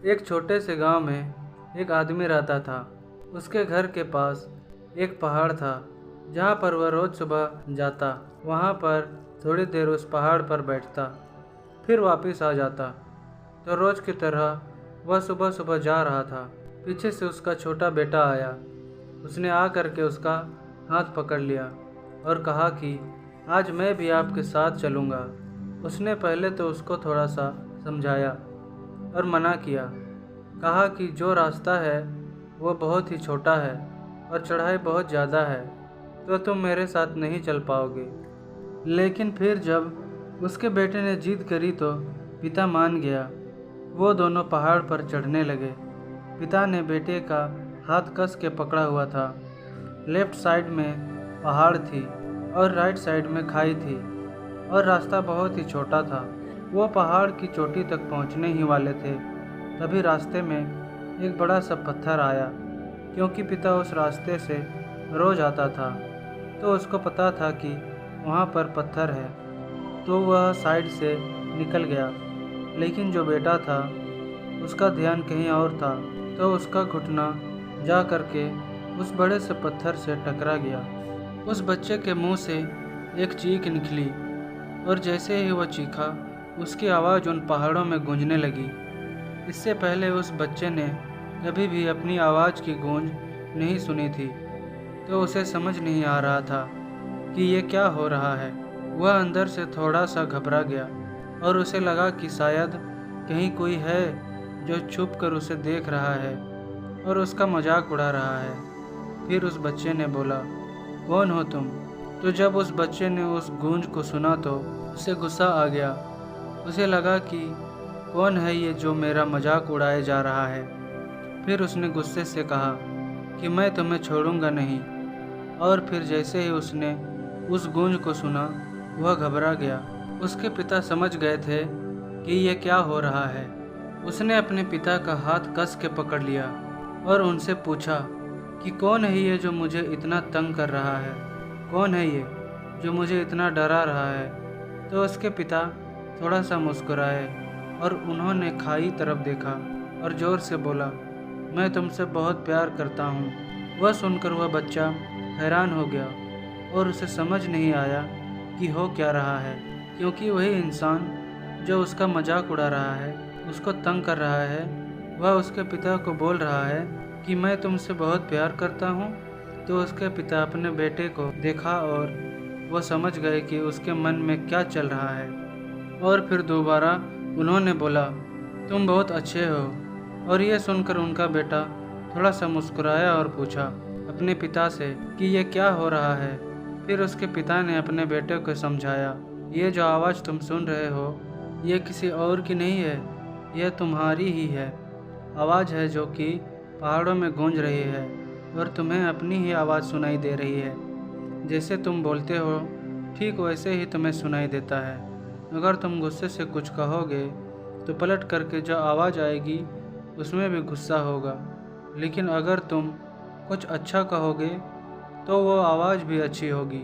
एक छोटे से गांव में एक आदमी रहता था। उसके घर के पास एक पहाड़ था जहां पर वह रोज सुबह जाता। वहां पर थोड़ी देर उस पहाड़ पर बैठता, फिर वापस आ जाता। तो रोज की तरह वह सुबह सुबह जा रहा था। पीछे से उसका छोटा बेटा आया। उसने आ करके उसका हाथ पकड़ लिया और कहा कि आज मैं भी आपके साथ चलूँगा। उसने पहले तो उसको थोड़ा सा समझाया और मना किया। कहा कि जो रास्ता है वो बहुत ही छोटा है और चढ़ाई बहुत ज़्यादा है, तो तुम मेरे साथ नहीं चल पाओगे। लेकिन फिर जब उसके बेटे ने जिद करी तो पिता मान गया। वो दोनों पहाड़ पर चढ़ने लगे। पिता ने बेटे का हाथ कस के पकड़ा हुआ था। लेफ्ट साइड में पहाड़ थी और राइट साइड में खाई थी और रास्ता बहुत ही छोटा था। वो पहाड़ की चोटी तक पहुंचने ही वाले थे, तभी रास्ते में एक बड़ा सा पत्थर आया। क्योंकि पिता उस रास्ते से रोज आता था तो उसको पता था कि वहाँ पर पत्थर है, तो वह साइड से निकल गया। लेकिन जो बेटा था उसका ध्यान कहीं और था, तो उसका घुटना जा करके उस बड़े से पत्थर से टकरा गया। उस बच्चे के मुंह से एक चीख निकली और जैसे ही वह चीखा उसकी आवाज़ उन पहाड़ों में गूंजने लगी। इससे पहले उस बच्चे ने कभी भी अपनी आवाज़ की गूंज नहीं सुनी थी, तो उसे समझ नहीं आ रहा था कि ये क्या हो रहा है। वह अंदर से थोड़ा सा घबरा गया और उसे लगा कि शायद कहीं कोई है जो छुप कर उसे देख रहा है और उसका मजाक उड़ा रहा है। फिर उस बच्चे ने बोला, कौन हो तुम? तो जब उस बच्चे ने उस गूंज को सुना तो उसे गुस्सा आ गया। उसे लगा कि कौन है ये जो मेरा मजाक उड़ाए जा रहा है। फिर उसने गुस्से से कहा कि मैं तुम्हें छोड़ूंगा नहीं। और फिर जैसे ही उसने उस गूंज को सुना वह घबरा गया। उसके पिता समझ गए थे कि यह क्या हो रहा है। उसने अपने पिता का हाथ कस के पकड़ लिया और उनसे पूछा कि कौन है ये जो मुझे इतना तंग कर रहा है, कौन है ये जो मुझे इतना डरा रहा है। तो उसके पिता थोड़ा सा मुस्कुराए और उन्होंने खाई तरफ देखा और ज़ोर से बोला, मैं तुमसे बहुत प्यार करता हूँ। वह सुनकर वह बच्चा हैरान हो गया और उसे समझ नहीं आया कि हो क्या रहा है, क्योंकि वही इंसान जो उसका मजाक उड़ा रहा है, उसको तंग कर रहा है, वह उसके पिता को बोल रहा है कि मैं तुमसे बहुत प्यार करता हूँ। तो उसके पिता अपने बेटे को देखा और वह समझ गए कि उसके मन में क्या चल रहा है। और फिर दोबारा उन्होंने बोला, तुम बहुत अच्छे हो। और यह सुनकर उनका बेटा थोड़ा सा मुस्कुराया और पूछा अपने पिता से कि यह क्या हो रहा है। फिर उसके पिता ने अपने बेटे को समझाया, ये जो आवाज़ तुम सुन रहे हो ये किसी और की नहीं है, यह तुम्हारी ही है। आवाज़ है जो कि पहाड़ों में गूंज रही है और तुम्हें अपनी ही आवाज़ सुनाई दे रही है। जैसे तुम बोलते हो ठीक वैसे ही तुम्हें सुनाई देता है। अगर तुम गुस्से से कुछ कहोगे तो पलट करके जो आवाज़ आएगी उसमें भी गुस्सा होगा, लेकिन अगर तुम कुछ अच्छा कहोगे तो वो आवाज़ भी अच्छी होगी।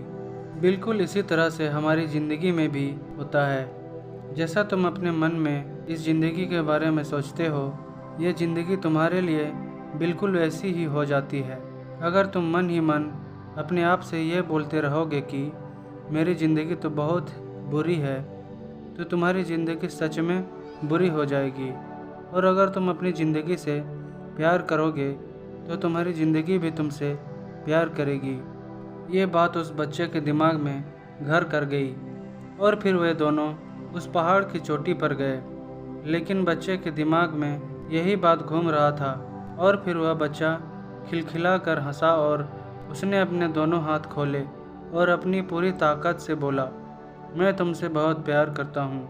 बिल्कुल इसी तरह से हमारी ज़िंदगी में भी होता है। जैसा तुम अपने मन में इस ज़िंदगी के बारे में सोचते हो, ये ज़िंदगी तुम्हारे लिए बिल्कुल वैसी ही हो जाती है। अगर तुम मन ही मन अपने आप से ये बोलते रहोगे कि मेरी ज़िंदगी तो बहुत बुरी है, तो तुम्हारी ज़िंदगी सच में बुरी हो जाएगी। और अगर तुम अपनी ज़िंदगी से प्यार करोगे तो तुम्हारी ज़िंदगी भी तुमसे प्यार करेगी। ये बात उस बच्चे के दिमाग में घर कर गई और फिर वे दोनों उस पहाड़ की चोटी पर गए। लेकिन बच्चे के दिमाग में यही बात घूम रहा था और फिर वह बच्चा खिलखिला कर हंसा और उसने अपने दोनों हाथ खोले और अपनी पूरी ताकत से बोला, मैं तुमसे बहुत प्यार करता हूँ।